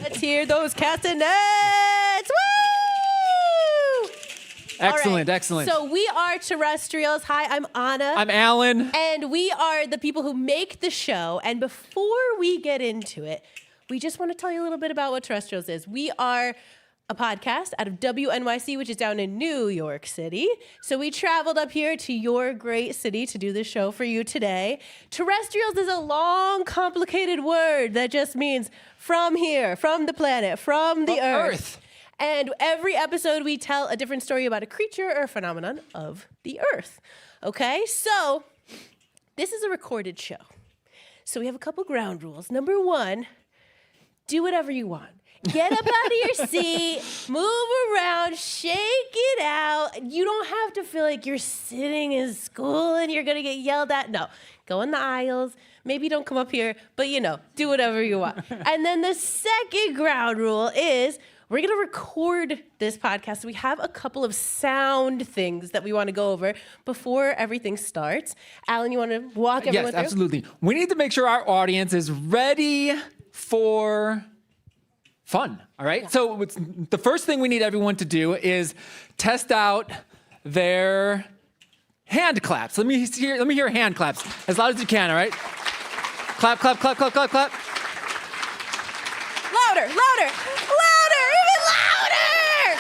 Let's hear those castanets. Woo! Excellent, excellent. So we are Terrestrials. Hi, I'm Anna. I'm Alan. And we are the people who make the show. And before we get into it, we just want to tell you a little bit about what Terrestrials is. We are a podcast out of WNYC, which is down in New York City. So we traveled up here to your great city to do this show for you today. Terrestrials is a long, complicated word that just means from here, from the planet, from the Earth. And every episode we tell a different story about a creature or a phenomenon of the Earth. Okay, so this is a recorded show. So we have a couple ground rules. Number one, do whatever you want. Get up out of your seat, move around, shake it out. You don't have to feel like you're sitting in school and you're going to get yelled at. No, go in the aisles. Maybe don't come up here, but do whatever you want. And then the second ground rule is we're going to record this podcast. We have a couple of sound things that we want to go over before everything starts. Alan, you want to walk everyone through? Yes, absolutely. We need to make sure our audience is ready for fun, all right? Yeah. So the first thing we need everyone to do is test out their hand claps. Let me hear hand claps as loud as you can, all right? Clap, clap, clap, clap, clap, clap. Louder, louder, louder, even louder!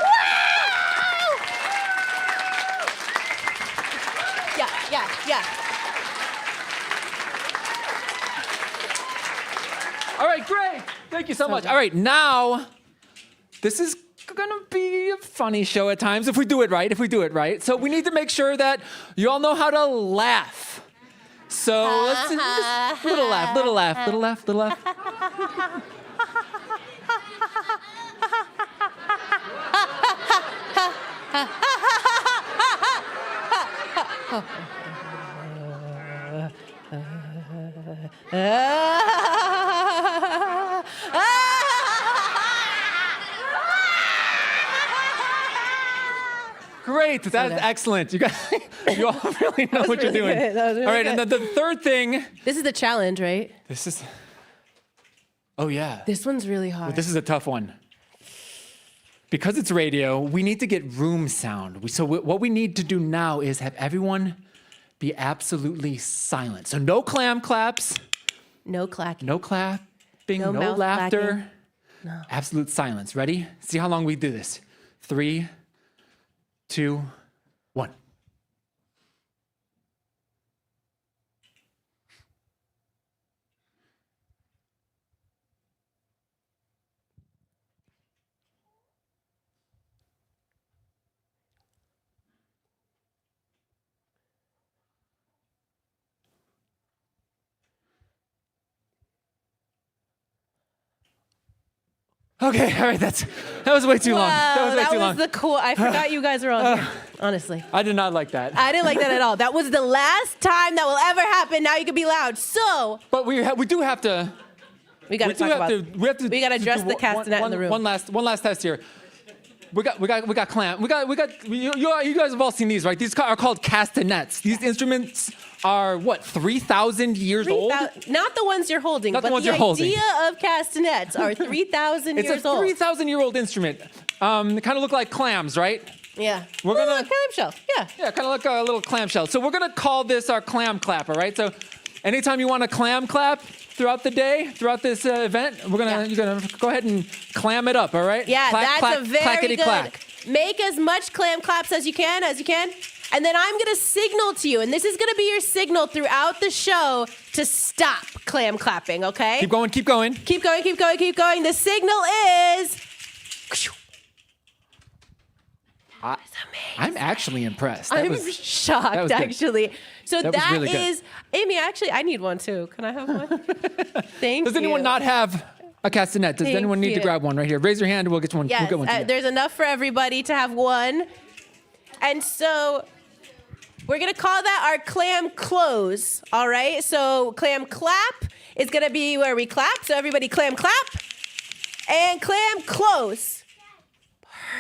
Wow! Yeah. All right, great. Thank you so much. All right, now, this is going to be a funny show at times if we do it right. So we need to make sure that you all know how to laugh. So let's just little laugh. Great, that's excellent. You all really know what you're doing. That was really all right, good. and then the third thing. This is the challenge, right? Oh yeah. This one's really hard. Well, this is a tough one. Because it's radio, we need to get room sound. So what we need to do now is have everyone be absolutely silent. So no clam claps. No clacking. No clapping, no mouth laughter. clacking. No. Absolute silence. Ready? See how long we do this. 3, 2, 1. Okay, all right, that was way too long. That was way too long. The cool. I forgot you guys were all here. Honestly, I did not like that. I didn't like that at all. That was the last time that will ever happen. Now you can be loud. So, but we do have to. We got to talk about. We got to address the castanet in the room. One last test here. We got clam. You guys have all seen these, right? These are called castanets. These instruments are what, 3,000 years old? Not the ones you're holding, but the idea of castanets are 3,000 years old. It's a 3,000-year-old instrument. They kind of look like clams, right? Yeah. We're gonna like clamshell. Yeah. Yeah, kind of like a little clamshell. So we're gonna call this our clam clap, all right? So anytime you want a clam clap throughout the day, throughout this event, you're gonna go ahead and clam it up, all right? Yeah, clack, that's clack, a very clackety good. Clack. Make as much clam claps as you can, and then I'm gonna signal to you, and this is gonna be your signal throughout the show to stop clam clapping. Okay? Keep going. Keep going. The signal is. I'm actually impressed. I'm shocked, actually. So that really is, Amy, actually, I need one too. Can I have one? Thank you. Does anyone not have a castanet? Does anyone need to grab one right here? Raise your hand and we'll get one. Yes, we'll get one to you. There's enough for everybody to have one. And so we're going to call that our clam close, all right? So clam clap is going to be where we clap. So everybody clam clap and clam close.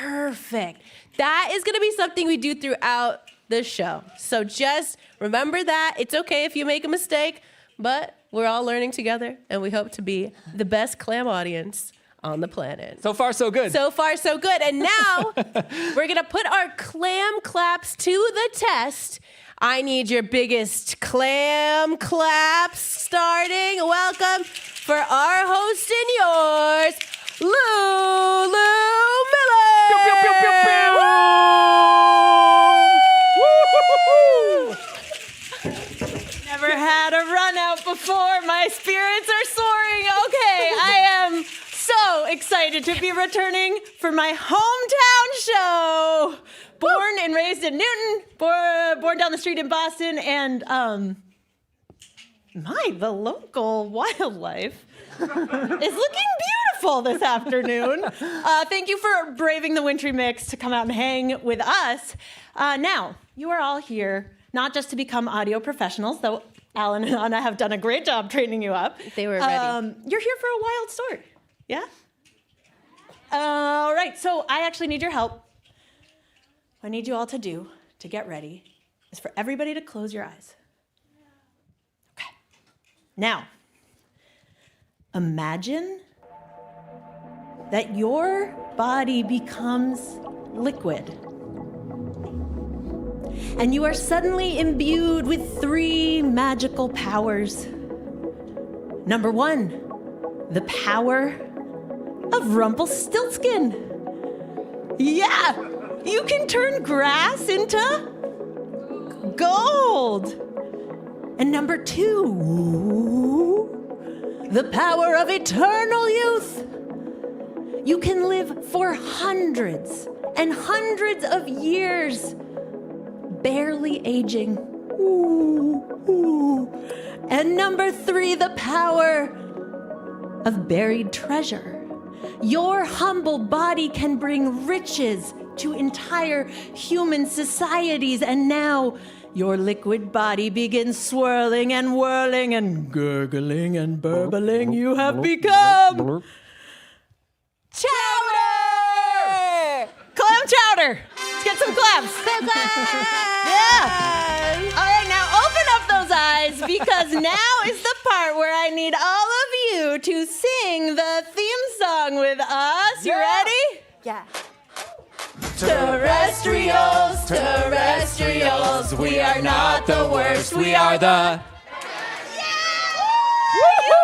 Perfect. That is going to be something we do throughout the show. So just remember that. It's okay if you make a mistake, but We're all learning together, and we hope to be the best clam audience on the planet. So far, so good. So far, so good. And now we're going to put our clam claps to the test. I need your biggest clam claps starting. Welcome for our host and yours, Lulu Miller. Pew, pew, pew, pew, pew. Never had a run out before. My spirits are soaring. Okay, I am so excited to be returning for my hometown show. Born and raised in Newton, born down the street in Boston, and the local wildlife is looking beautiful this afternoon. Thank you for braving the wintry mix to come out and hang with us. Now, you are all here not just to become audio professionals, though Alan and Anna have done a great job training you up. They were ready. You're here for a wild story, yeah? All right, so I actually need your help. What I need you all to do to get ready is for everybody to close your eyes. Okay. Now, imagine that your body becomes liquid. And you are suddenly imbued with 3 magical powers. Number 1, the power of Rumpelstiltskin. Yeah, you can turn grass into gold. And number 2, the power of eternal youth. You can live for hundreds and hundreds of years, barely aging. Ooh, ooh. And number 3, the power of buried treasure. Your humble body can bring riches to entire human societies, and now your liquid body begins swirling and whirling and gurgling and burbling. You have become chowder! Clam chowder! Let's get some clams. Yeah. All right, now open up those eyes, because now is the part where I need all of you to sing the theme song with us. You ready? Yeah. Terrestrials, terrestrials, we are not the worst, we are the...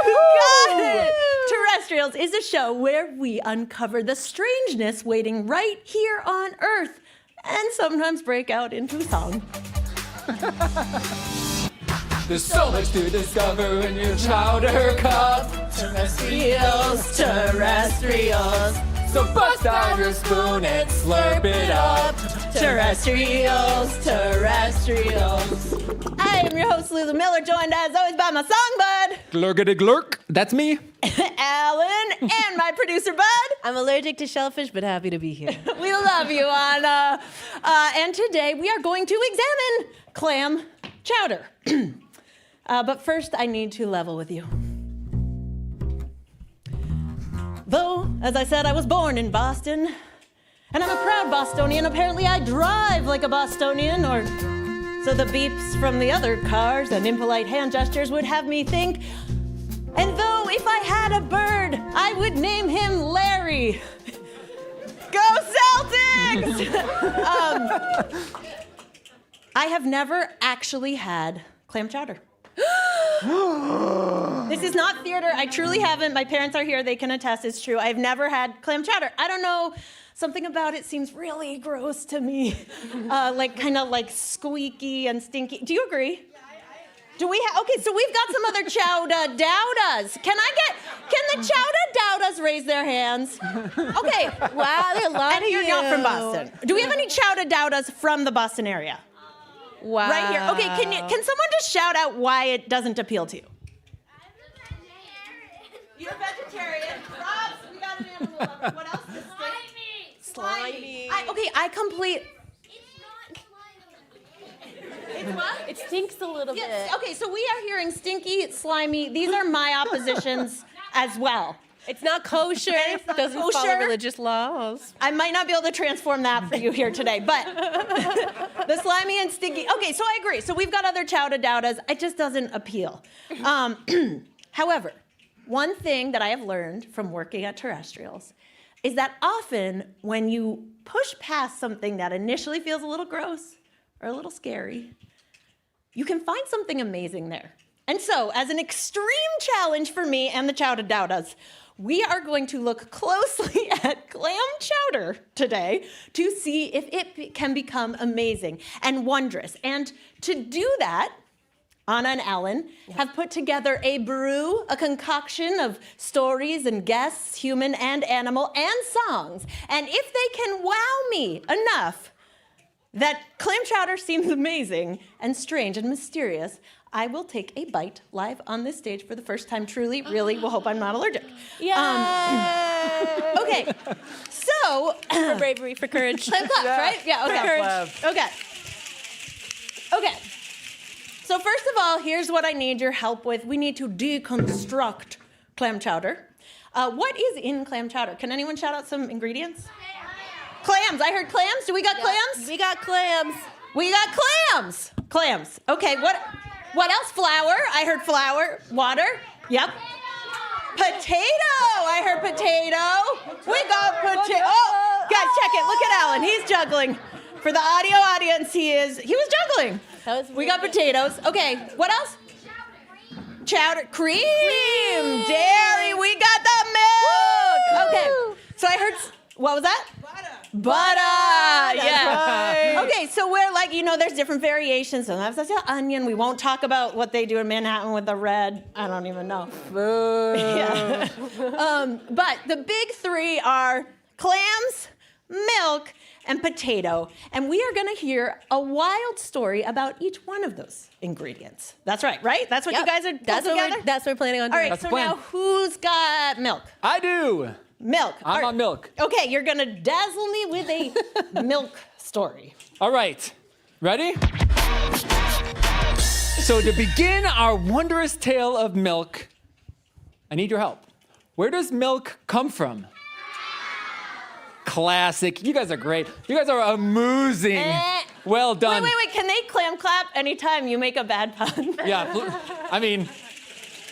You got it! Terrestrials is a show where we uncover the strangeness waiting right here on Earth, and sometimes break out into song. There's so much to discover in your chowder cup. Terrestrials, terrestrials, So bust out your spoon and slurp it up. terrestrials, terrestrials. I am your host, Lulu Miller, joined as always by my songbud, Glurgity glurk. That's me. Alan, and my producer, Bud. I'm allergic to shellfish, but happy to be here. We love you, Anna. And today we are going to examine clam chowder. But first, I need to level with you. Though, as I said, I was born in Boston, and I'm a proud Bostonian. Apparently, I drive like a Bostonian, or so the beeps from the other cars and impolite hand gestures would have me think. And though if I had a bird, I would name him Larry. Go Celtics! I have never actually had clam chowder. This is not theater. I truly haven't. My parents are here. They can attest it's true. I've never had clam chowder. I don't know. Something about it seems really gross to me. Kind of like squeaky and stinky. Do you agree? Do we have, okay, so we've got some other chowder dowdas. Can the chowder dowdas raise their hands? Okay. Wow, there are a lot And of you're you. not from Boston. Do we have any chowder dowdas from the Boston area? Wow. Right here. Okay, can someone just shout out why it doesn't appeal to you? You're a vegetarian. Props, we got an animal lover. What else? Slimy. I complete. It's what? It stinks a little Yes. bit. Okay, so we are hearing stinky, slimy. These are my oppositions as well. It's not kosher. It's not doesn't follow kosher. religious laws. I might not be able to transform that for you here today, but the slimy and stinky. Okay, so I agree. So we've got other chowder dowdas. It just doesn't appeal. However, one thing that I have learned from working at Terrestrials is that often when you push past something that initially feels a little gross or a little scary, you can find something amazing there. And so, as an extreme challenge for me and the chowder dowdas, we are going to look closely at clam chowder today to see if it can become amazing and wondrous. And to do that, Anna and Alan have put together a brew, a concoction of stories and guests, human and animal, and songs. And if they can wow me enough that clam chowder seems amazing and strange and mysterious, I will take a bite live on this stage for the first time. Truly, really, we'll hope I'm not allergic. Yeah. Okay, so For bravery, for courage. clam claps, right? Yeah, okay. Okay. Okay. So first of all, here's what I need your help with. We need to deconstruct clam chowder. What is in clam chowder? Can anyone shout out some ingredients? Clams. I heard clams. Do we got clams? We got clams. We got clams. Clams. Okay, what else? Flour. I heard flour. Water. Yep. Potato. I heard potato. We got potato. Oh, guys, check it. Look at Alan. He's juggling. For the audio audience, he was juggling. We got potatoes. Okay, what else? Chowder. Cream. Dairy. We got the milk. Okay. So I heard, what was that? Butter. Yeah. Right. Okay, so we're like, there's different variations. Sometimes that's onion. We won't talk about what they do in Manhattan with the red. I don't even know. Yeah. But the big three are clams, milk, and potato. And we are going to hear a wild story about each one of those ingredients. That's right? That's what you guys are That's what together? that's what we're planning on All doing. right, That's so the plan. now who's got milk? I do. Milk. I'm All right. on milk. Okay, you're going to dazzle me with a milk story. All right. Ready? So to begin our wondrous tale of milk, I need your help. Where does milk come from? Classic. You guys are great. You guys are amusing. Well done. Wait. Can they clam clap anytime you make a bad pun? Yeah. I mean,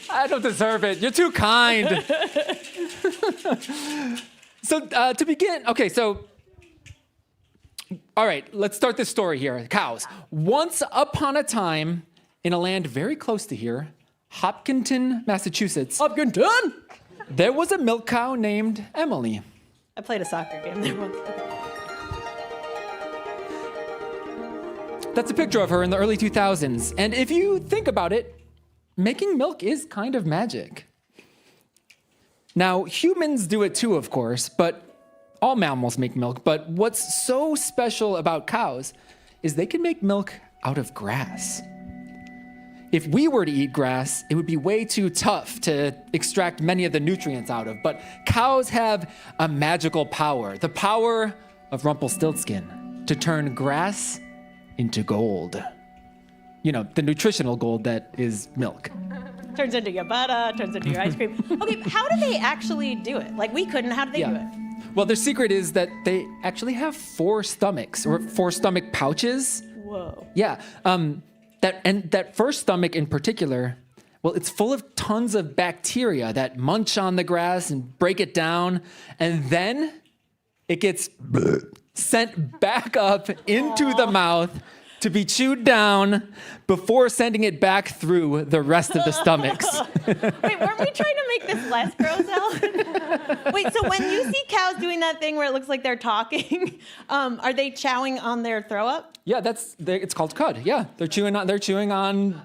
I don't deserve it. You're too kind. So to begin, okay, so, all right, let's start this story here. Cows. Once upon a time, in a land very close to here, Hopkinton, Massachusetts, Hopkinton! there was a milk cow named Emily. I played a soccer game there once. That's a picture of her in the early 2000s. And if you think about it, making milk is kind of magic. Now, humans do it too, of course, but all mammals make milk. But what's so special about cows is they can make milk out of grass. If we were to eat grass, it would be way too tough to extract many of the nutrients out of. But cows have a magical power, the power of Rumpelstiltskin, to turn grass into gold. You know, the nutritional gold that is milk. Turns into your butter, turns into your ice cream. Okay, how do they actually do it? Like, we couldn't. How do they do it? Well, their secret is that they actually have 4 stomachs, or 4 stomach pouches. Whoa. Yeah. That first stomach in particular, well, it's full of tons of bacteria that munch on the grass and break it down, and then it gets sent back up into the mouth to be chewed down before sending it back through the rest of the stomachs. Wait, weren't we trying to make this less gross, Alan? Wait, so when you see cows doing that thing where it looks like they're talking, are they chowing on their throw up? Yeah, it's called cud. Yeah, they're chewing on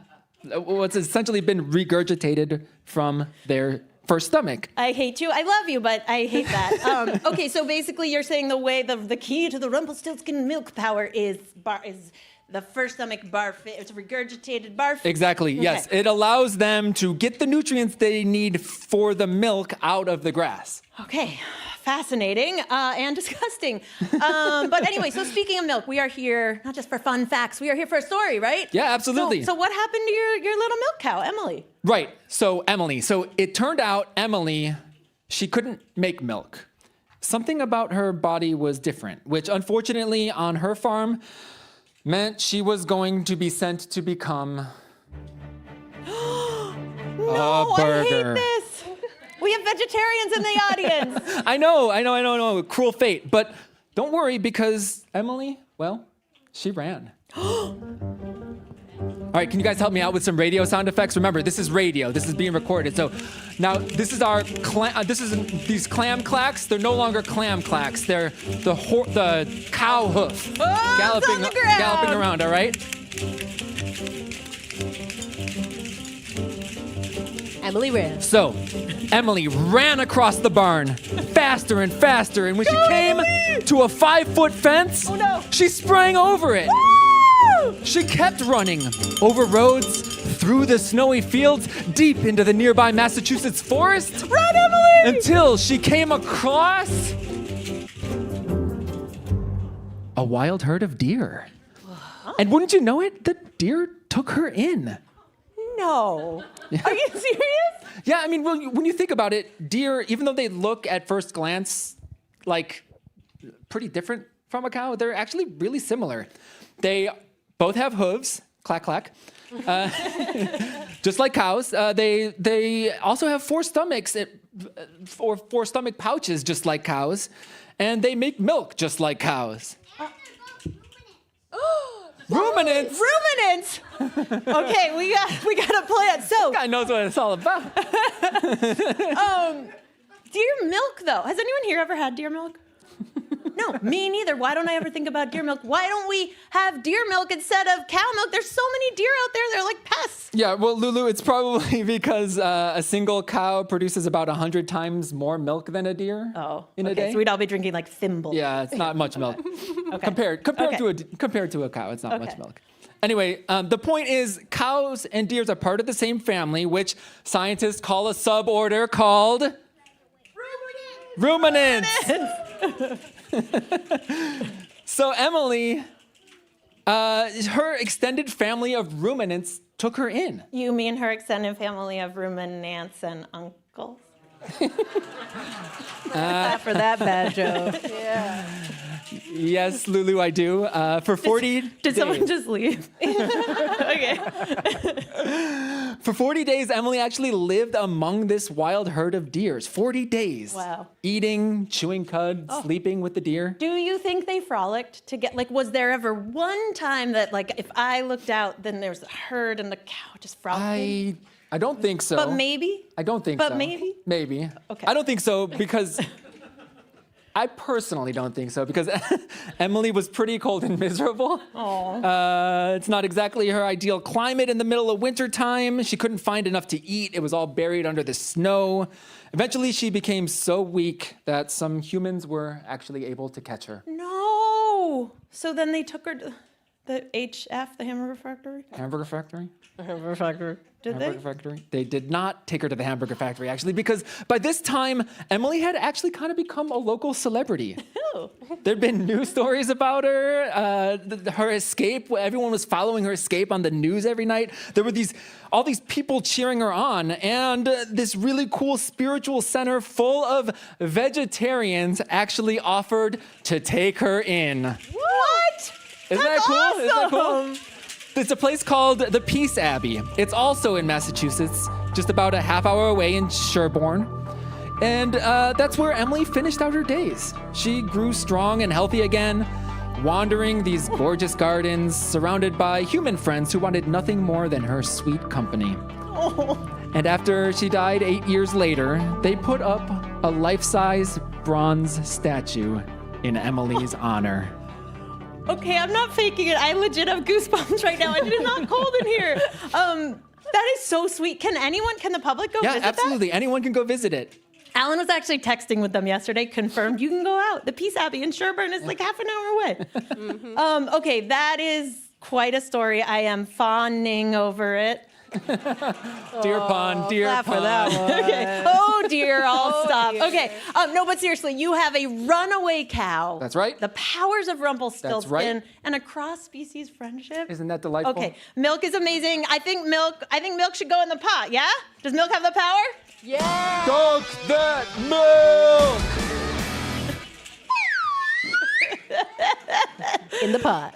what's essentially been regurgitated from their first stomach. I hate you. I love you, but I hate that. Okay, so basically you're saying the way the key to the Rumpelstiltskin milk power is the first stomach barf. It's regurgitated barf. Exactly, yes. Okay. It allows them to get the nutrients they need for the milk out of the grass. Okay, fascinating and disgusting. But anyway, so speaking of milk, we are here not just for fun facts. We are here for a story, right? Yeah, absolutely. So what happened to your little milk cow, Emily? Right, so Emily. So it turned out Emily she couldn't make milk. Something about her body was different, which unfortunately on her farm meant she was going to be sent to become No, a burger. I hate this. We have vegetarians in the audience. I know. Cruel fate. But don't worry, because Emily, well, she ran. All right, can you guys help me out with some radio sound effects? Remember, this is radio. This is being recorded. So now this is our these clam clacks. They're no longer clam clacks. They're the cow hoof galloping around. All right. Emily ran. So Emily ran across the barn faster and faster, and when she came to a 5-foot fence, she sprang over it. She kept running over roads, through the snowy fields, deep into the nearby Massachusetts forest. Run, Emily! Until she came across a wild herd of deer. And wouldn't you know it, the deer took her in. No. Are you serious? Yeah, I mean, when you think about it, deer, even though they look at first glance like pretty different from a cow, they're actually really similar. They both have hooves, clack, clack, just like cows. They also have 4 stomachs or 4 stomach pouches, just like cows, and they make milk just like cows. Ruminants. Ruminants. Okay, we got a plan. So Guy knows what it's all about. deer milk, though. Has anyone here ever had deer milk? No, me neither. Why don't I ever think about deer milk? Why don't we have deer milk instead of cow milk? There's so many deer out there. They're like pests. Yeah, well, Lulu, it's probably because a single cow produces about 100 times more milk than a deer in a day. So we'd all be drinking like thimbles. Yeah, it's not much milk. Compared to a cow, it's not much milk. Anyway, the point is cows and deers are part of the same family, which scientists call a suborder called ruminants. So Emily, her extended family of ruminants took her in. You mean her extended family of ruminants and uncles? For that bad joke. Yeah. Yes, Lulu, I do. For 40 Did days. someone just leave? Okay. For 40 days, Emily actually lived among this wild herd of deers. 40 days. Wow. Eating, chewing cud, sleeping with the deer. Do you think they frolicked to get, like, was there ever one time that, like, if I looked out, then there's a herd and the cow just frolicking? I don't think so. But maybe? I don't think so. But maybe? Maybe. Okay. I don't think so because I personally don't think so because Emily was pretty cold and miserable. It's not exactly her ideal climate in the middle of winter time. She couldn't find enough to eat. It was all buried under the snow. Eventually, she became so weak that some humans were actually able to catch her. No. So then they took her to the HF, the hamburger factory? Hamburger factory? Hamburger factory. Did Hamburger factory? They did not take her to the hamburger factory, actually, because by this time, Emily had actually kind of become a local celebrity. Oh. There'd been news stories about her, her escape. Everyone was following her escape on the news every night. There were all these people cheering her on, and this really cool spiritual center full of vegetarians actually offered to take her in. What? Isn't that cool? Awesome. Isn't that cool? It's a place called the Peace Abbey. It's also in Massachusetts, just about a half hour away in Sherborne. And that's where Emily finished out her days. She grew strong and healthy again, wandering these gorgeous gardens, surrounded by human friends who wanted nothing more than her sweet company. Oh. And after she died 8 years later, they put up a life-size bronze statue in Emily's honor. Okay, I'm not faking it. I legit have goosebumps right now. It is not cold in here. That is so sweet. Can the public go visit Yeah, absolutely. Anyone can go visit it. Alan was actually texting with them yesterday, confirmed you can go out. The Peace Abbey in Sherborne is like half an hour away. Okay, that is quite a story. I am fawning over it. Deer pond, deer clap pond. for that one. Okay. Oh dear, I'll stop. dear. Okay. No, but seriously, you have a runaway cow. That's right. The powers of Rumpelstiltskin That's right. and a cross-species friendship. Isn't that delightful? Okay, milk is amazing. I think milk should go in the pot. Yeah? Does milk have the power? Yeah. Dunk that milk. In the pot.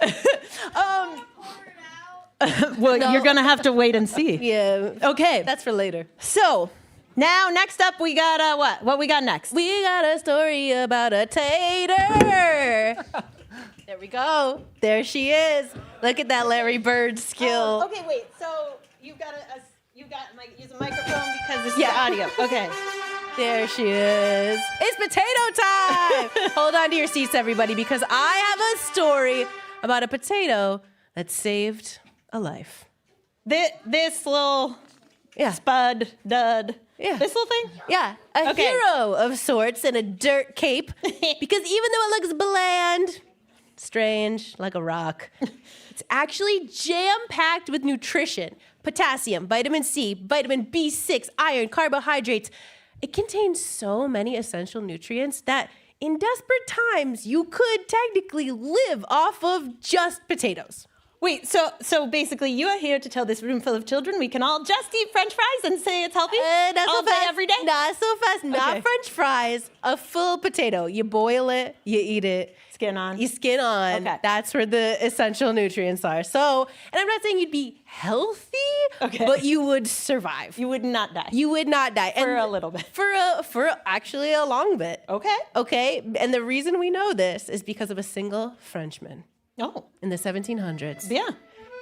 Well, No. you're gonna have to wait and see. Yeah. Okay. That's for later. So now, next up, we got what? What we got next? We got a story about a tater. There we go. There she is. Look at that Larry Bird skill. Okay, wait. So you've got use a microphone because this is Yeah. audio. Okay. There she is. It's potato time. Hold on to your seats, everybody, because I have a story about a potato that saved a life. This little Yeah. spud dud. Yeah. This little thing. Yeah, a Okay. hero of sorts in a dirt cape. Because even though it looks bland, strange, like a rock, it's actually jam-packed with nutrition. Potassium, vitamin C, vitamin B6, iron, carbohydrates. It contains so many essential nutrients that in desperate times, you could technically live off of just potatoes. Wait, so basically you are here to tell this room full of children we can all just eat French fries and say it's healthy Not all so day, fast. every day? Not so fast. Not Okay. French fries. A full potato. You boil it. You eat it. Skin on. You skin on. Okay. That's where the essential nutrients are. So, and I'm not saying you'd be healthy, Okay. but you would survive. You would not die. You would not die. For a little bit. For actually a long bit. Okay. Okay. And the reason we know this is because of a single Frenchman Oh. in the 1700s. Yeah.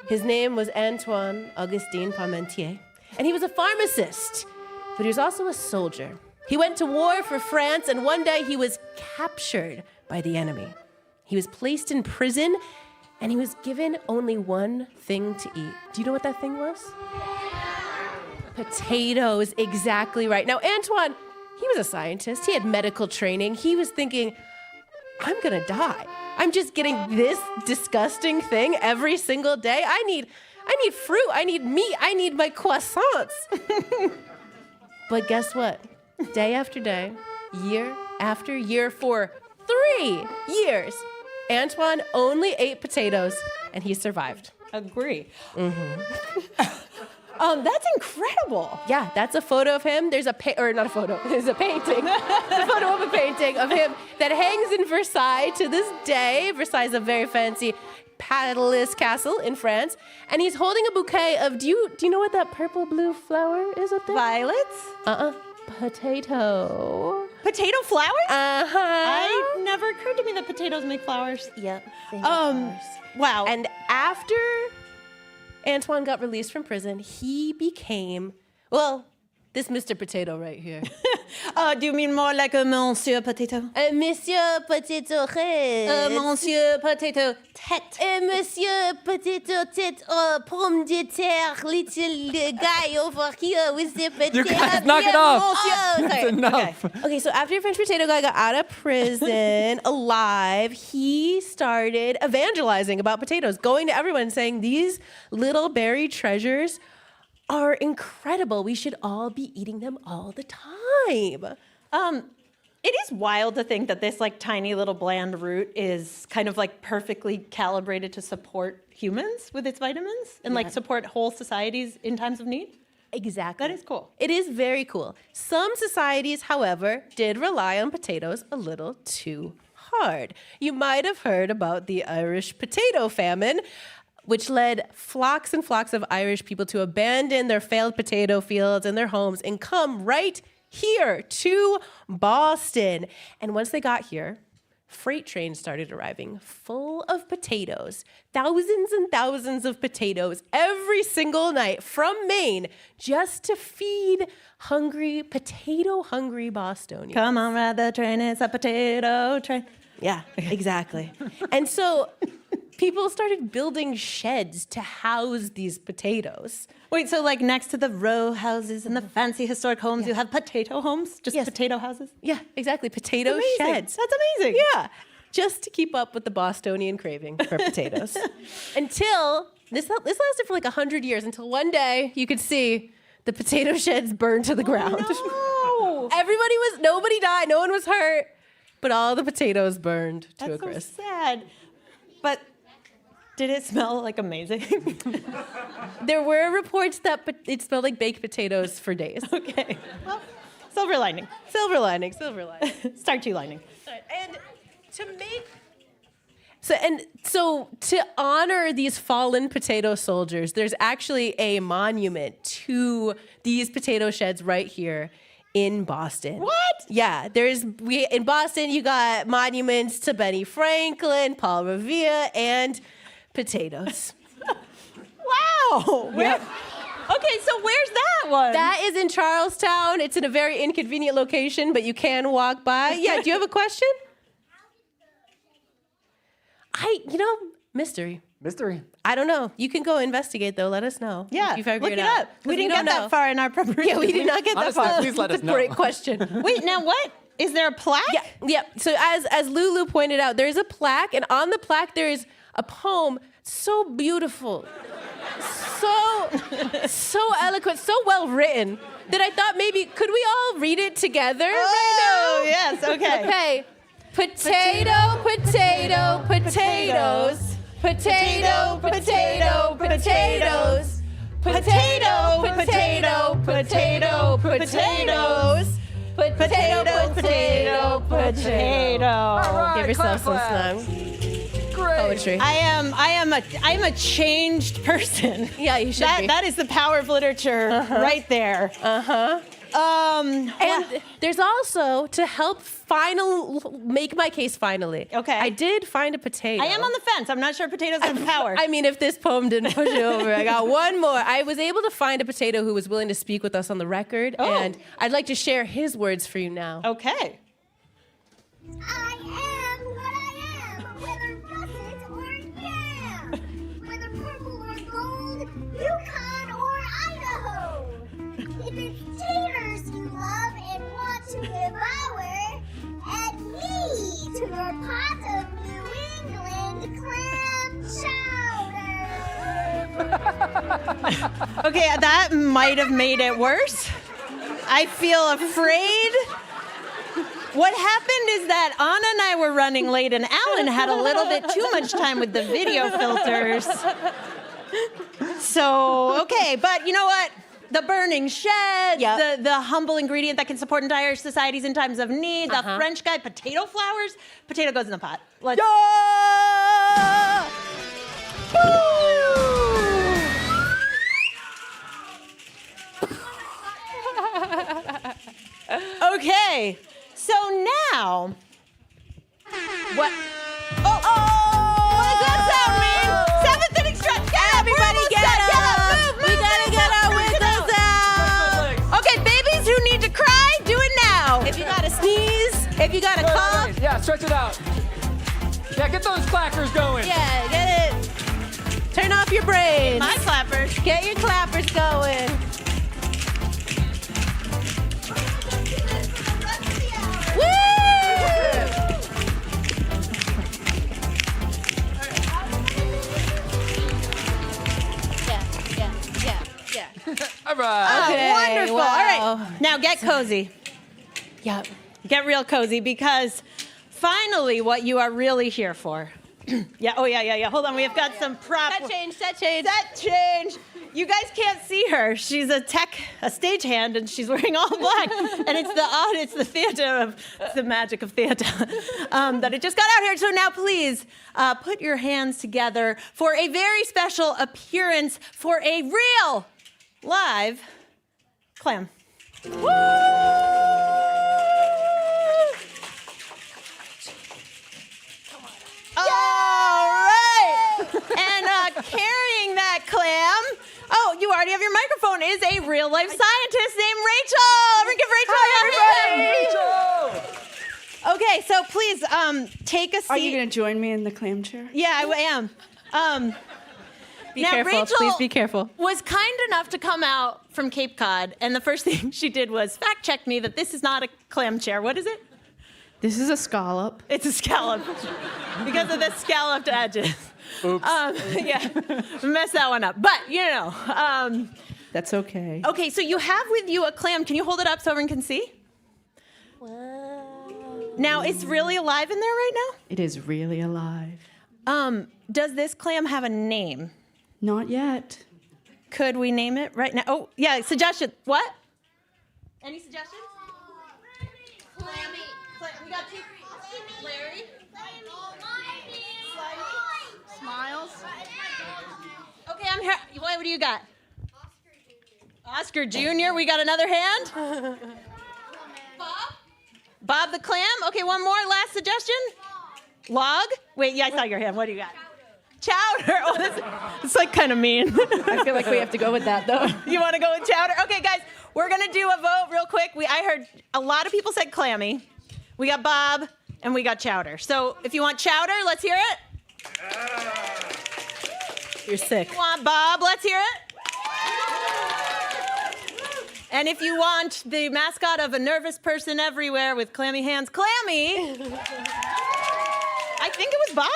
His name was Antoine Augustin Parmentier, and he was a pharmacist, but he was also a soldier. He went to war for France, and one day he was captured by the enemy. He was placed in prison, and he was given only one thing to eat. Do you know what that thing was? Potatoes, exactly right. Now, Antoine, he was a scientist. He had medical training. He was thinking, I'm gonna die. I'm just getting this disgusting thing every single day. I need fruit. I need meat. I need my croissants. But guess what? Day after day, year after year, for 3 years, Antoine only ate potatoes, and he survived. Agree. That's incredible. Yeah, that's a photo of him. There's not a photo. There's a painting. It's a photo of a painting of him that hangs in Versailles to this day. Versailles is a very fancy palace castle in France, and he's holding a bouquet of. Do you know what that purple blue flower is up there? Violets? Potato. Potato flowers? Uh-huh. It never occurred to me that potatoes make flowers. Yep. Wow. And after Antoine got released from prison, he became, well, this Mr. Potato right here. Do you mean more like a Monsieur Potato? Monsieur Potato Head. Monsieur Potato Tête. Monsieur Potato Tête, pomme de terre, little guy over here with the potato. You guys, knock it off. Oh, That's sorry. enough. Okay, so after French Potato Guy got out of prison alive, he started evangelizing about potatoes, going to everyone and saying, these little buried treasures are incredible. We should all be eating them all the time. It is wild to think that this like tiny little bland root is kind of like perfectly calibrated to support humans with its vitamins and like support whole societies in times of need. Exactly. That is cool. It is very cool. Some societies, however, did rely on potatoes a little too hard. You might have heard about the Irish potato famine, which led flocks and flocks of Irish people to abandon their failed potato fields and their homes and come right here to Boston. And once they got here, freight trains started arriving full of potatoes, thousands and thousands of potatoes every single night from Maine, just to feed potato-hungry Bostonians. Come on, ride the train, it's a potato train. Yeah, exactly. And so people started building sheds to house these potatoes. Wait, so like next to the row houses and the fancy historic homes, you have potato homes? Just Yes. potato houses? Yeah, exactly. Potato Amazing. sheds. That's amazing. Yeah, just to keep up with the Bostonian craving for potatoes. Until this lasted for like 100 years, until one day you could see the potato sheds burn to the ground. No. Nobody died, no one was hurt, but all the potatoes burned to a That's so crisp. sad. But did it smell like amazing? There were reports that it smelled like baked potatoes for days. Okay. Well, Silver lining. Silver lining, silver lining. Star 2 lining. And so to honor these fallen potato soldiers, there's actually a monument to these potato sheds right here in Boston. What? Yeah, in Boston you got monuments to Benny Franklin, Paul Revere, and potatoes. Wow. Yep. Okay, so where's that one? That is in Charlestown. It's in a very inconvenient location, but you can walk by. Yeah, do you have a question? Mystery. Mystery. I don't know. You can go investigate, though. Let us know. Yeah, if you figure look it out. up. We didn't get that far in our preparation. Yeah, we did not get Honestly, that far. please let us know. Great question. Wait, now what? Is there a plaque? Yeah. So as Lulu pointed out, there's a plaque, and on the plaque there is a poem so beautiful, so eloquent, so well written that I thought maybe could we all read it together right now? Yes. Okay. Okay. Potato, potato, potatoes. Potato, potato, potatoes. Potato, potato, potato, potatoes. Potato, potato, potato. All right, Give yourself some clap. snug Great. poetry. I am a changed person. Yeah, you should be. That is the power of literature right there. And there's also, to help make my case finally. Okay. I did find a potato. I am on the fence. I'm not sure potatoes have power. I mean, if this poem didn't push it over, I got one more. I was able to find a potato who was willing to speak with us on the record, and I'd like to share his words for you now. Okay. I am what I am, whether russet or yam, whether purple or gold, Yukon or Idaho. If it's taters you love and want to devour, add me to your pot of New England clam chowder. Okay, that might have made it worse. I feel afraid. What happened is that Anna and I were running late, and Alan had a little bit too much time with the video filters. So, okay, but you know what? The burning shed, Yep. the humble ingredient that can support entire societies in times of need, the French guy, potato flowers, potato goes in the pot. Let's. Okay, so now, what? Oh, what does that sound mean? Seventh inning stretch. Get up, Everybody we're get almost done. up. Move, We gotta get our wiggles out. Okay, babies who need to cry, do it now. If you gotta sneeze, if you gotta cough, Yeah, stretch it out. Yeah, get those clackers going. yeah, get it. Turn off your brains. My clappers. Get your clappers going. Woo! Yeah. All right. Okay, Wonderful. wow. All right, now get cozy. Yep. Get real cozy because finally what you are really here for. Yeah, hold on, we've got some prop. Set change. Set change. You guys can't see her. She's a stagehand, and she's wearing all black. And it's the magic of theater that it just got out here. So now please put your hands together for a very special appearance for a real live clam. Woo! All right. And carrying that clam, you already have your microphone, is a real life scientist named Rachel. Everyone give Rachel a hand. Okay, so please take a seat. Are you going to join me in the clam chair? Yeah, I am. Be Now, careful. Rachel Please be careful. was kind enough to come out from Cape Cod, and the first thing she did was fact check me that this is not a clam chair. What is it? This is a scallop. It's a scallop because of the scalloped edges. Oops. Yeah, messed that one up. But, That's okay. okay, so you have with you a clam. Can you hold it up so everyone can see? Now, it's really alive in there right It is really alive. now? Does this clam have a name? Not yet. Could we name it right now? Oh, yeah, suggestion. What? Any suggestions? Clammy. We got two. Larry. Smiles. Okay, I'm here. What do you got? Oscar Jr. We got another hand. Bob the clam. Okay, one more. Last suggestion. Log. Wait, yeah, I saw your hand. What do you got? Chowder. Oh, it's like kind of mean. I feel like we have to go with that, though. You want to go with chowder? Okay, guys, we're going to do a vote real quick. I heard a lot of people said clammy. We got Bob, and we got chowder. So if you want chowder, let's hear it. You're sick. If you want Bob, let's hear it. And if you want the mascot of a nervous person everywhere with clammy hands, Clammy. I think it was Bob.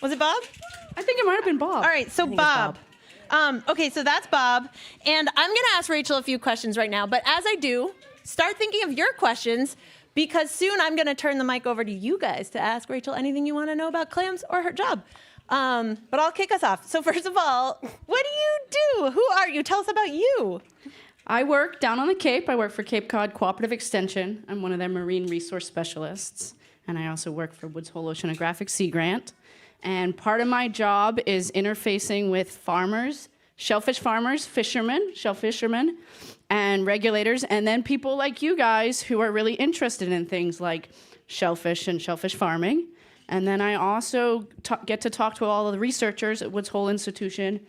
Was it Bob? I think it might have been Bob. All right, so Bob. Okay, so that's Bob. And I'm going to ask Rachel a few questions right now. But as I do, start thinking of your questions because soon I'm going to turn the mic over to you guys to ask Rachel anything you want to know about clams or her job. But I'll kick us off. So first of all, what do you do? Who are you? Tell us about you. I work down on the Cape. I work for Cape Cod Cooperative Extension. I'm one of their marine resource specialists. And I also work for Woods Hole Oceanographic Sea Grant. And part of my job is interfacing with farmers, shellfish farmers, fishermen, shell fishermen, and regulators, and then people like you guys who are really interested in things like shellfish and shellfish farming. And then I also get to talk to all of the researchers at Woods Hole Institution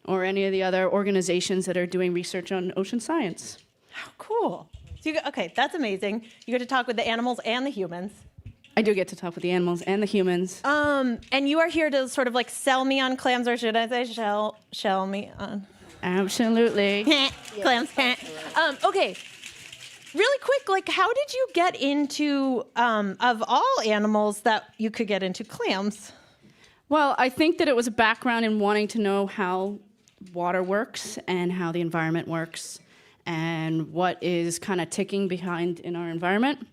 or any of the other organizations that are doing research on ocean science. How cool. So okay, that's amazing. You get to talk with the animals and the humans. I do get to talk with the animals and the humans. And you are here to sort of like sell me on clams, or should I say shell me on? Absolutely. Clams. Okay. Really quick, like how did you get into, of all animals that you could get into, clams? Well, I think that it was a background in wanting to know how water works and how the environment works and what is kind of ticking behind in our environment.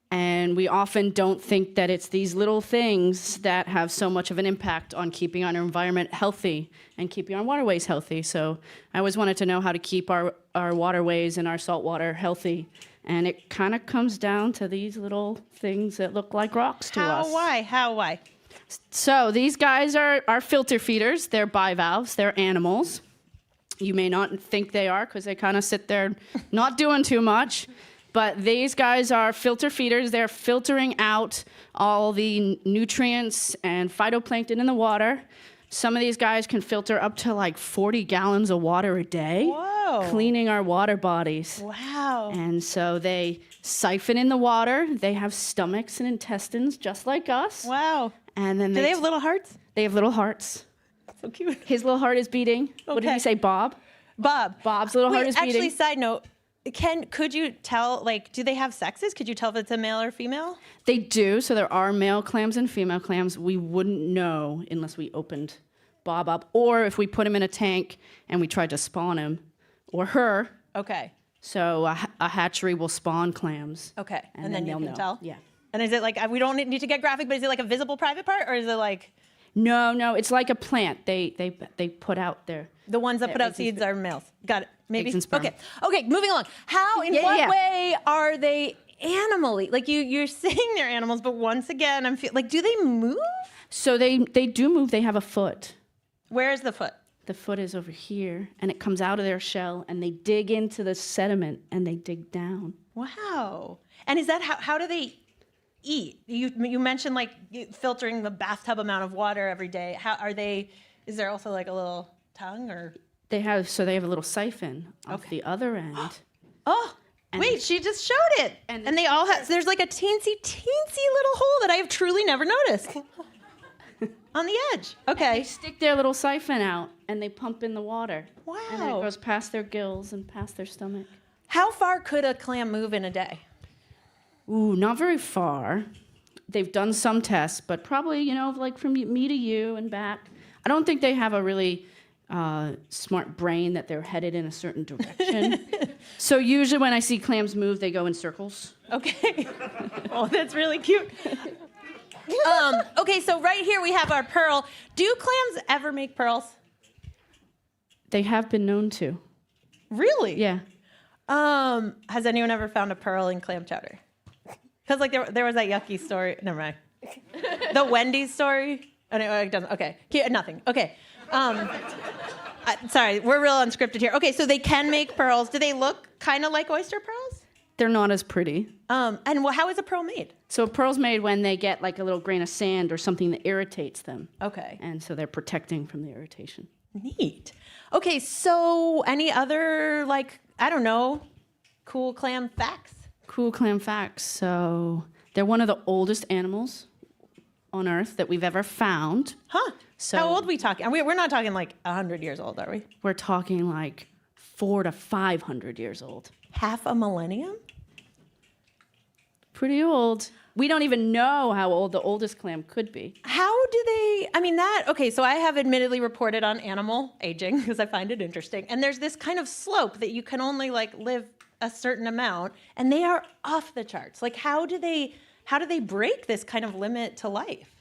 And we often don't think that it's these little things that have so much of an impact on keeping our environment healthy and keeping our waterways healthy. So I always wanted to know how to keep our waterways and our saltwater healthy. And it kind of comes down to these little things that look like rocks to us. How, why? So these guys are filter feeders. They're bivalves. They're animals. You may not think they are because they kind of sit there not doing too much. But these guys are filter feeders. They're filtering out all the nutrients and phytoplankton in the water. Some of these guys can filter up to like 40 gallons of water a day. Whoa. Cleaning our water bodies. Wow. And so they siphon in the water. They have stomachs and intestines just like us. Wow. And then Do they have little hearts? They have little hearts. So cute. His little heart is beating. What did Okay. he say, Bob? Bob. Bob's little heart is beating. Actually, side note, could you tell, like, do they have sexes? Could you tell if it's a male or female? They do. So there are male clams and female clams. We wouldn't know unless we opened Bob up or if we put him in a tank and we tried to spawn him or her. Okay. So a hatchery will spawn clams. Okay. And then you they'll can know. tell? Yeah. And is it like, we don't need to get graphic, but is it like a visible private part or is it like? No, it's like a plant. They put out their. The ones that put out eggs and seeds sperm. are males. Got it. Maybe. Eggs and sperm. Okay, moving along. How, in what yeah. way are they animally? Like you're saying they're animals, but once again, like, do they move? So they do move. They have a foot. Where is the foot? The foot is over here, and it comes out of their shell, and they dig into the sediment, and they dig down. Wow. And is that how do they eat? You mentioned like filtering the bathtub amount of water every day. How are they? Is there also like a little tongue or? They have a little siphon off the other end. Oh, wait, she just showed it. And they all have, there's like a teensy little hole that I have truly never noticed. On the edge. Okay. They stick their little siphon out, and they pump in the water. Wow. And then it goes past their gills and past their stomach. How far could a clam move in a day? Ooh, not very far. They've done some tests, but probably, like from me to you and back. I don't think they have a really smart brain that they're headed in a certain direction. So usually when I see clams move, they go in circles. Okay. Oh, that's really cute. Okay, so right here we have our pearl. Do clams ever make pearls? They have been known to. Really? Yeah. Has anyone ever found a pearl in clam chowder? Because like there was that yucky story. Never mind. The Wendy's story. Anyway, it doesn't. Okay, nothing. Okay. Sorry, we're real unscripted here. Okay, so they can make pearls. Do they look kind of like oyster pearls? They're not as pretty. And how is a pearl made? So a pearl's made when they get like a little grain of sand or something that irritates them. Okay. And so they're protecting from the irritation. Neat. Okay, so any other, like, I don't know, cool clam facts? Cool clam facts. So they're one of the oldest animals on Earth that we've ever found. Huh. So How old are we talking? We're not talking like 100 years old, are we? we're talking like 400 to 500 years old. Half a millennium? Pretty old. We don't even know how old the oldest clam could be. How do they, okay, so I have admittedly reported on animal aging because I find it interesting. And there's this kind of slope that you can only like live a certain amount, and they are off the charts. Like, how do they break this kind of limit to life?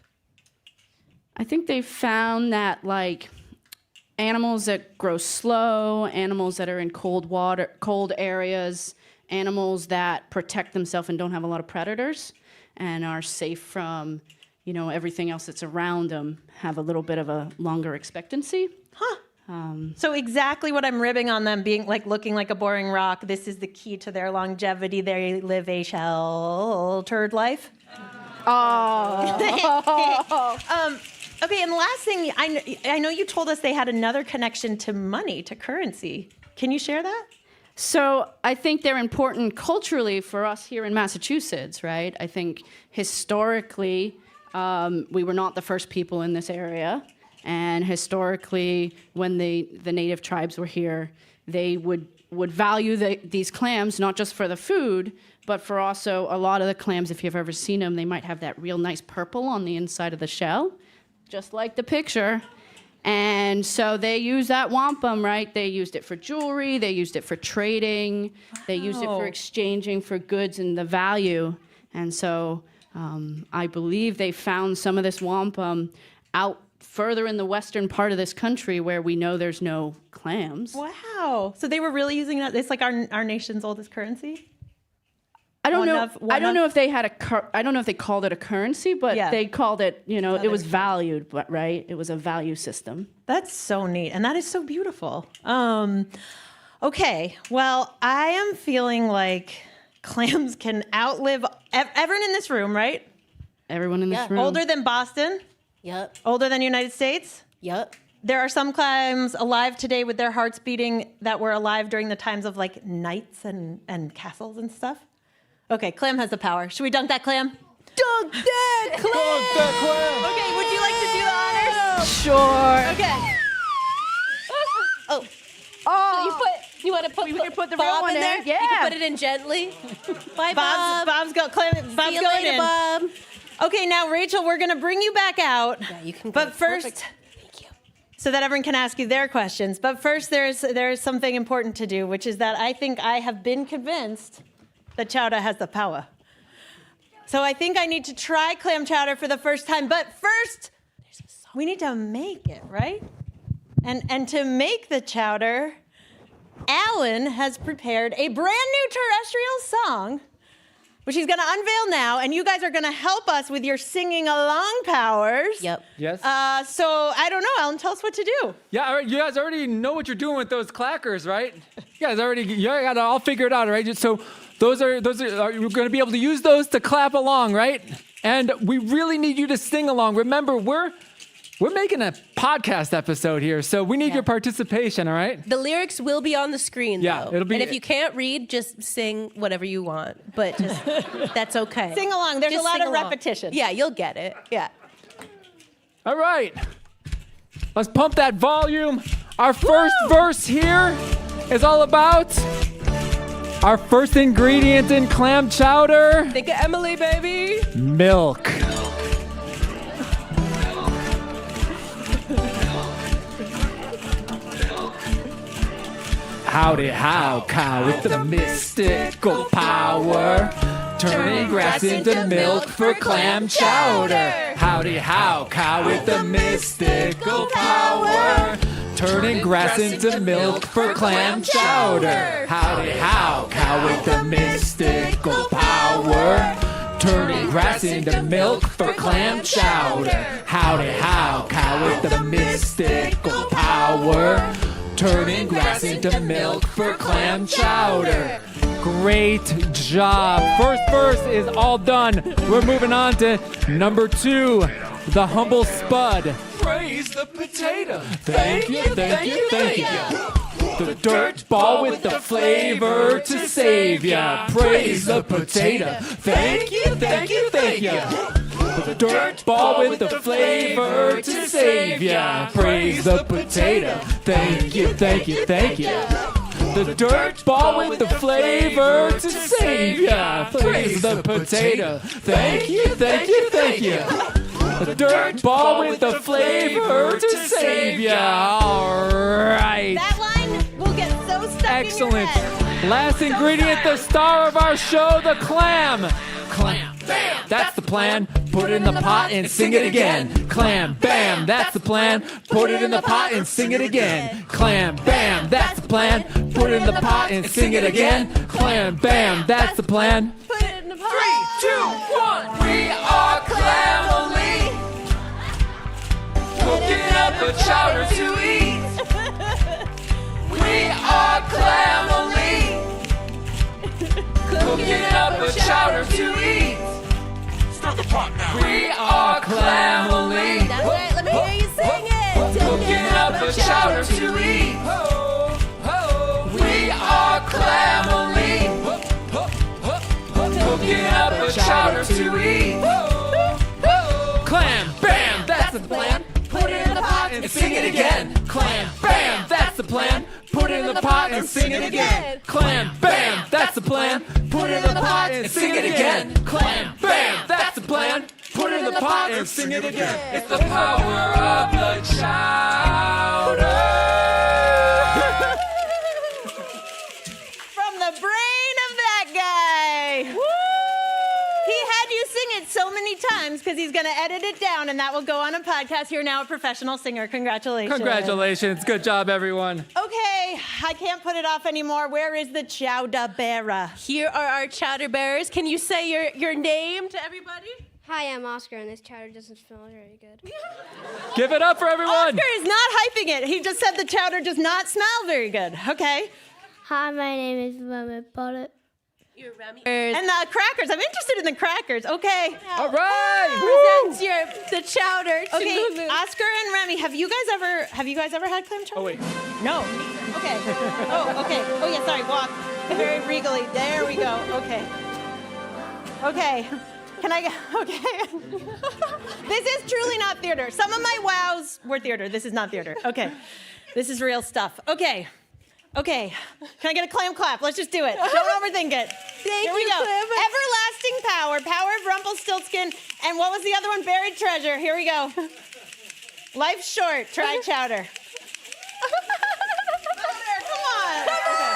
I think they found that like animals that grow slow, animals that are in cold areas, animals that protect themselves and don't have a lot of predators and are safe from, everything else that's around them, have a little bit of a longer expectancy. Huh. So exactly what I'm ribbing on them, being like looking like a boring rock. This is the key to their longevity. They live a sheltered life. Oh. Okay, and the last thing, I know you told us they had another connection to money, to currency. Can you share that? So I think they're important culturally for us here in Massachusetts, right? I think historically, we were not the first people in this area. And historically, when the native tribes were here, they would value these clams, not just for the food, but for also a lot of the clams, if you've ever seen them, they might have that real nice purple on the inside of the shell, just like the picture. And so they use that wampum, right? They used it for jewelry. They used it for trading. They used it for exchanging for goods and the value. And so I believe they found some of this wampum out further in the western part of this country where we know there's no clams. Wow. So they were really using that. It's like our nation's oldest currency? I don't know if they had I don't know if they called it a currency, but they called it, it was valued, but right? It was a value system. That's so neat. And that is so beautiful. Okay. Well, I am feeling like clams can outlive everyone in this room, right? Everyone in this room. Older than Boston? Yep. Older than United States? Yep. There are some clams alive today with their hearts beating that were alive during the times of like knights and castles and stuff. Okay, clam has the power. Should we dunk that clam? Dunk that clam! Dunk that clam! Okay, would you like to do the honors? Sure. Okay. You want to put We can put the Bob real one in there? in. Yeah. You can put it in gently. Bye, Bob. Bob's going See you later, in. Bob. Okay, now Rachel, we're gonna bring you back out. Yeah, you can. But first, Thank you. so that everyone can ask you their questions. But first, there's something important to do, which is that I think I have been convinced that chowder has the power. So I think I need to try clam chowder for the first time. But first, we need to make it, right? And to make the chowder, Alan has prepared a brand new Terrestrials song, which he's going to unveil now, and you guys are going to help us with your singing along powers. Yep. Yes. So I don't know, Alan, tell us what to do. Yeah, all right, you guys already know what you're doing with those clackers, right? You guys got it all figured out, right? So those are you're going to be able to use those to clap along, right? And we really need you to sing along. Remember, we're making a podcast episode here, so we need your participation, all right? The lyrics will be on the screen, Yeah, though. it'll be- And if you can't read, just sing whatever you want. But just, that's okay. Sing along. There's Just a lot sing of along. repetition. Yeah, you'll get it. Yeah. All right. Let's pump that volume. Our first verse here is all about our first ingredient in clam chowder, Think of Emily, baby. milk. Howdy how cow with the mystical power, turning grass into milk for clam chowder. Howdy how cow with the mystical power, turning grass into milk for clam chowder. Howdy how cow with the mystical power, turning grass into milk for clam chowder. Howdy how, cow with the mystical power, turning grass into milk for clam chowder. Great job. First verse is all done. We're moving on to number 2, the humble spud. Praise the potato. Thank you, thank you, thank you. The dirt ball with the flavor to save ya. Praise the potato. Thank you, thank you, thank you. The dirt ball with the flavor to save ya. Praise the potato. Thank you, thank you, thank you. The dirt ball with the flavor to save ya. Praise the potato. Thank you, thank you, thank you. The dirt ball with the flavor to save ya. All right. That line will get so stuck Excellent. in your head. Last ingredient, the star of our show, the clam. Clam. Bam. That's the plan. Put it in the pot and sing it again. Clam. Bam. That's the plan. Put it in the pot and sing it again. Clam. Bam. That's the plan. Put it in the pot and sing it again. Clam. Bam. That's the plan. Put it in the pot. 3, 2, 1. We are Clamily. Cooking up a chowder to eat. We are Clamily. Cooking up a chowder to eat. Start the pot now. We are Clamily. That's right. Let me hear you sing it. Cooking up a chowder to eat. We are Clamily. Cooking up a chowder to eat. Clam, bam, that's the plan. Put it in the pot and sing it again. Clam, bam, that's the plan. Put it in the pot and sing it again. Clam, bam, that's the plan. Put it in the pot and sing it again. Clam, bam, that's the plan. Put it in the pot and sing it again. It's the power of the chowder. From the brain of that guy. He had you sing it so many times because he's going to edit it down and that will go on a podcast. You're now a professional singer. Congratulations. Congratulations. Good job, everyone. Okay, I can't put it off anymore. Where is the chowder bearer? Here are our chowder bearers. Can you say your name to everybody? Hi, I'm Oscar, and this chowder doesn't smell very good. Give it up for everyone. Oscar is not hyping it. He just said the chowder does not smell very good. Okay. Hi, my name is Mama Bullet. Your Remy. And the crackers. I'm interested in the crackers. Okay. All right. Presents the chowder to Okay, Lulu. Oscar and Remy, have you guys ever had clam chowder? Oh, wait. No. Okay. Oh, okay. Oh, yeah, sorry. Walk very regally. There we go. Okay. Okay. Can I go? Okay. This is truly not theater. Some of my wows were theater. This is not theater. Okay. This is real stuff. Okay. Okay. Can I get a clam clap? Let's just do it. Don't overthink it. Here we go. Everlasting power. Power of Rumpelstiltskin. And what was the other one? Buried treasure. Here we go. Life's short. Try chowder. Louder, come on. Okay.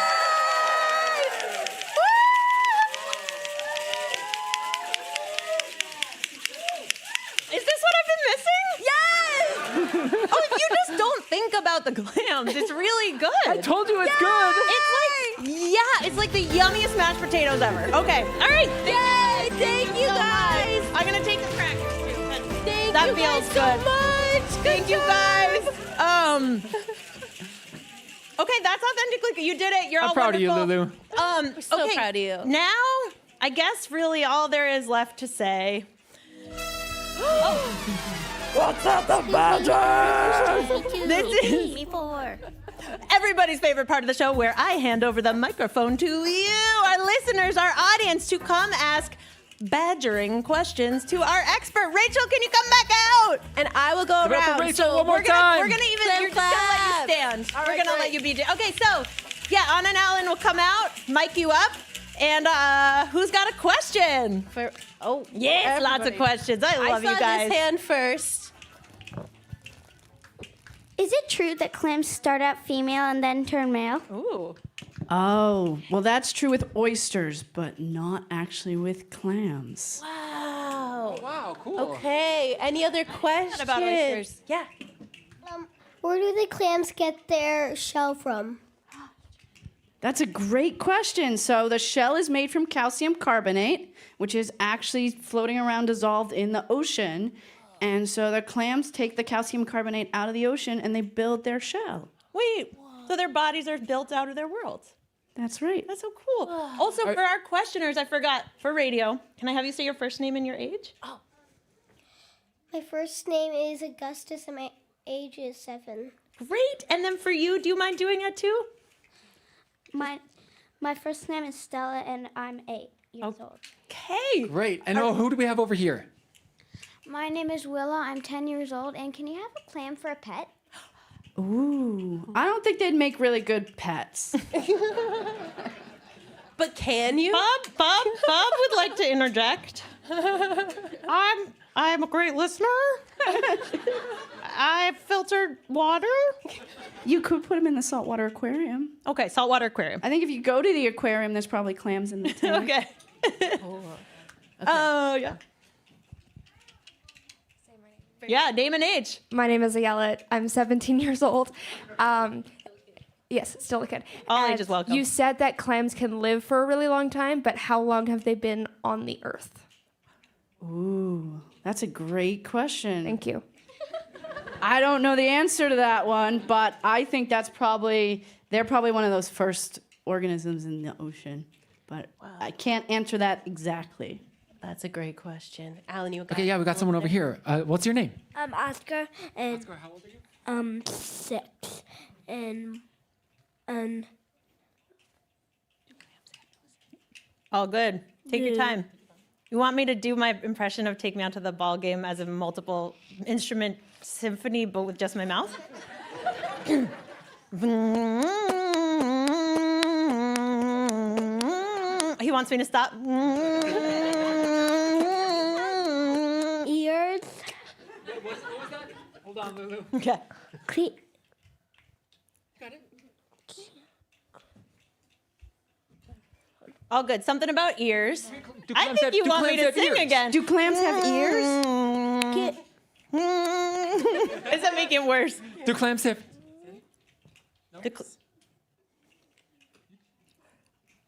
Is this what I've been missing? Yes! Oh, you just don't think about the clams. It's really good. I told you it's good. It's like the yummiest mashed potatoes ever. Okay, all right. Yay! Thank you guys. I'm gonna take the crackers too. Thank That you feels guys good. so much. Thank you guys. Okay, that's authentically good. You did it. You're I'm all proud of you, wonderful. Lulu. We're so okay, proud of you. Now, I guess really all there is left to say. What's up, the badger? This is Before. everybody's favorite part of the show where I hand over the microphone to you, our listeners, our audience, to come ask badgering questions to our expert. Rachel, can you come back out? And I will go Give it up for around. Rachel So one more We're gonna time. even, you're just gonna let you stand. We're gonna let you be. Okay, so, yeah, Anna and Alan will come out, mic you up, and who's got a question? Yes, lots of questions. I love I you saw guys. this hand first. Is it true that clams start out female and then turn male? Ooh. Oh, well, that's true with oysters, but not actually with clams. Wow. Wow, cool. Okay. Any other questions about oysters? Yeah. Where do the clams get their shell from? That's a great question. So the shell is made from calcium carbonate, which is actually floating around dissolved in the ocean. And so the clams take the calcium carbonate out of the ocean and they build their shell. Wait, so their bodies are built out of their worlds. That's right. That's so cool. Also, for our questioners, I forgot, for radio, can I have you say your first name and your age? Oh. My first name is Augustus and my age is 7. Great. And then for you, do you mind doing it too? My first name is Stella, and I'm 8 years old. Okay. Great. And who do we have over here? My name is Willa. I'm 10 years old, and can you have a clam for a pet? Ooh. I don't think they'd make really good pets. But can you? Bob would like to interject. I'm a great listener. I filtered water. You could put them in the saltwater aquarium. Okay, saltwater aquarium. I think if you go to the aquarium, there's probably clams in the tank. Okay. Oh, yeah. Yeah, name and age. My name is Ayala. I'm 17 years old. Yes, still a kid. All And ages welcome. You said that clams can live for a really long time, but how long have they been on the earth? Ooh, that's a great question. Thank you. I don't know the answer to that one, but I think they're probably one of those first organisms in the ocean. But I can't answer that exactly. That's a great question. Alan, you got Okay, yeah, we got someone over here. What's your name? I'm Oscar, and Oscar, how old are you? 6, and All good. Take your time. You want me to do my impression of Take Me Out to the Ball Game as a multiple instrument symphony, but with just my mouth? He wants me to stop. ears. What was that? Hold on, Lulu. Okay. Got it? All good. Something about ears. Do I clams think you do want me clams to have sing ears? again. Do clams have ears? Does that make it worse? Do clams have...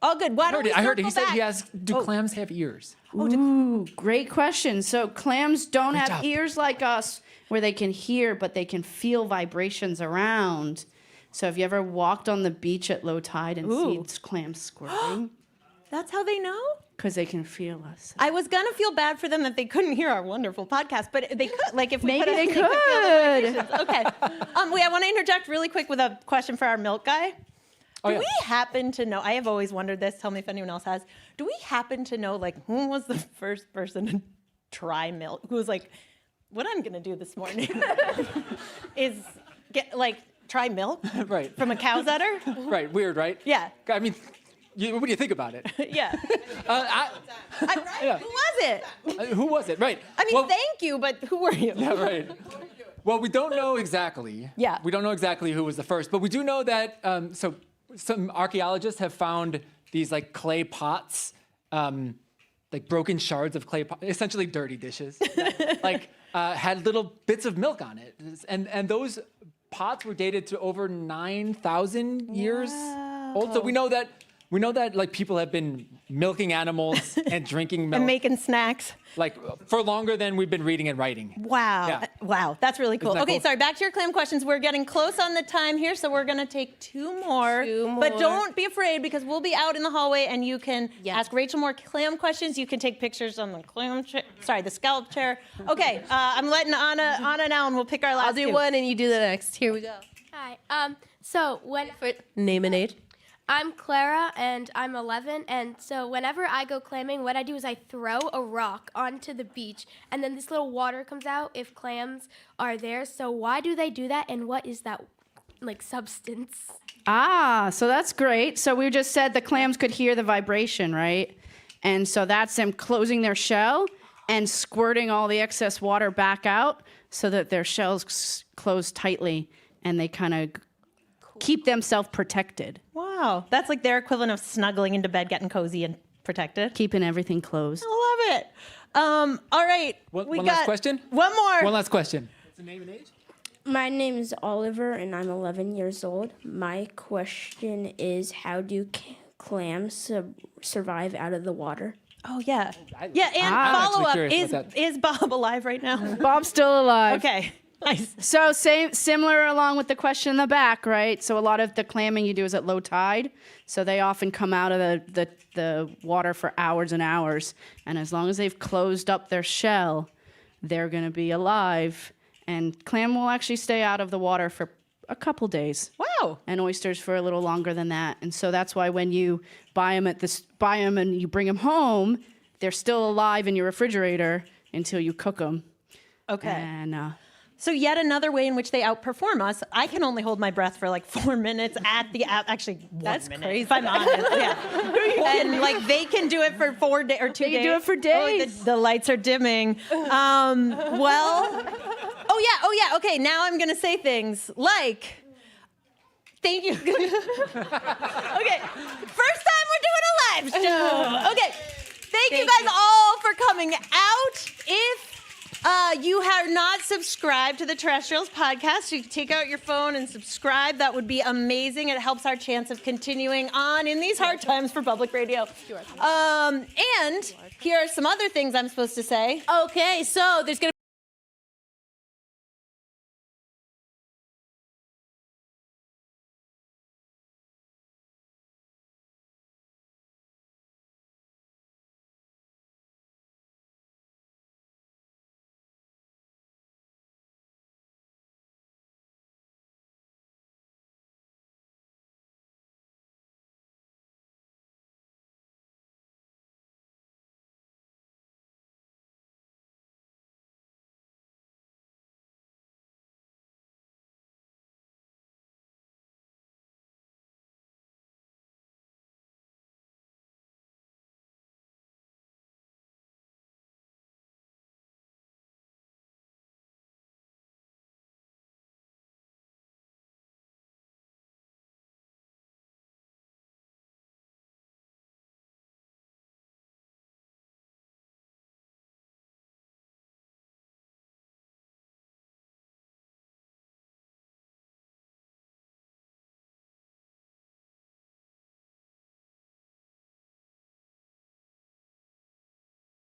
All good. Why don't we I heard it. He circle said he back? asked, do clams have ears? Ooh, great question. So clams don't have job. ears like us where they can hear, but they can feel vibrations around. So if you ever walked on the beach at low tide and Ooh. see clams squirting, That's how they know? because they can feel us. I was gonna feel bad for them that they couldn't hear our wonderful podcast, but they could. Like if we Maybe put they could feel the could. vibrations. Okay. Wait, I want to interject really quick with a question for our milk guy. Do yeah. we happen to know? I have always wondered this. Tell me if anyone else has. Do we happen to know like who was the first person to try milk? Who was like, what I'm gonna do this morning is get like try milk Right. from a cow's udder? Right, weird, right? Yeah. I mean, what do you think about it? Yeah. Right? Yeah. Who was it? Who was it? Right. I mean, Well, thank you, but who were you? yeah, right. Well, we don't know exactly. Yeah. We don't know exactly who was the first, but we do know that. So some archaeologists have found these like clay pots, like broken shards of clay, essentially dirty dishes, that, like had little bits of milk on it, and those pots were dated to over 9,000 years old. So we know that like people have been milking animals and drinking milk And making snacks. like for longer than we've been reading and writing. Wow. Yeah. Wow. That's really cool. Isn't that Okay, cool? sorry. Back to your clam questions. We're getting close on the time here, so we're going to take two more. But don't be afraid because we'll be out in the hallway and you can ask Rachel more clam questions. You can take pictures on the clam chair. Sorry, the scallop chair. Okay, I'm letting Anna and Alan, we'll pick our last I'll do two. one and you do the next. Here we go. Hi. So when Name and age. I'm Clara and I'm 11, and so whenever I go clamming, what I do is I throw a rock onto the beach, and then this little water comes out if clams are there. So why do they do that, and what is that like substance? So that's great. So we just said the clams could hear the vibration, right? And so that's them closing their shell and squirting all the excess water back out so that their shells close tightly and they kind of keep themselves protected, Wow. That's like their equivalent of snuggling into bed, getting cozy and protected. keeping everything closed. I love it. All right. One we last got question? One more. One last question. What's the name and age? My name is Oliver, and I'm 11 years old. My question is, how do clams survive out of the water? Oh, yeah. Yeah, and I'm follow up, actually curious about that. is Bob alive right now? Bob's still alive. Okay, nice. So similar along with the question in the back, right? So a lot of the clamming you do is at low tide. So they often come out of the water for hours and hours. And as long as they've closed up their shell, they're going to be alive. And clam will actually stay out of the water for a couple days. Wow. And oysters for a little longer than that. And so that's why when you buy them and you bring them home, they're still alive in your refrigerator until you cook them. Okay. And So yet another way in which they outperform us. I can only hold my breath for like 4 minutes at the actually 1 minute. Crazy. If I'm honest, yeah. And like they can do it for 4 days or 2 days. They can do it for days. Oh, the lights are dimming. Oh yeah. Okay, now I'm gonna say things like, thank you. Okay, first time we're doing a live show. Okay, thank you guys all for coming out. If you have not subscribed to the Terrestrials podcast, you can take out your phone and subscribe. That would be amazing. It helps our chance of continuing on in these hard times for public radio. And here are some other things I'm supposed to say. Okay, so there's going to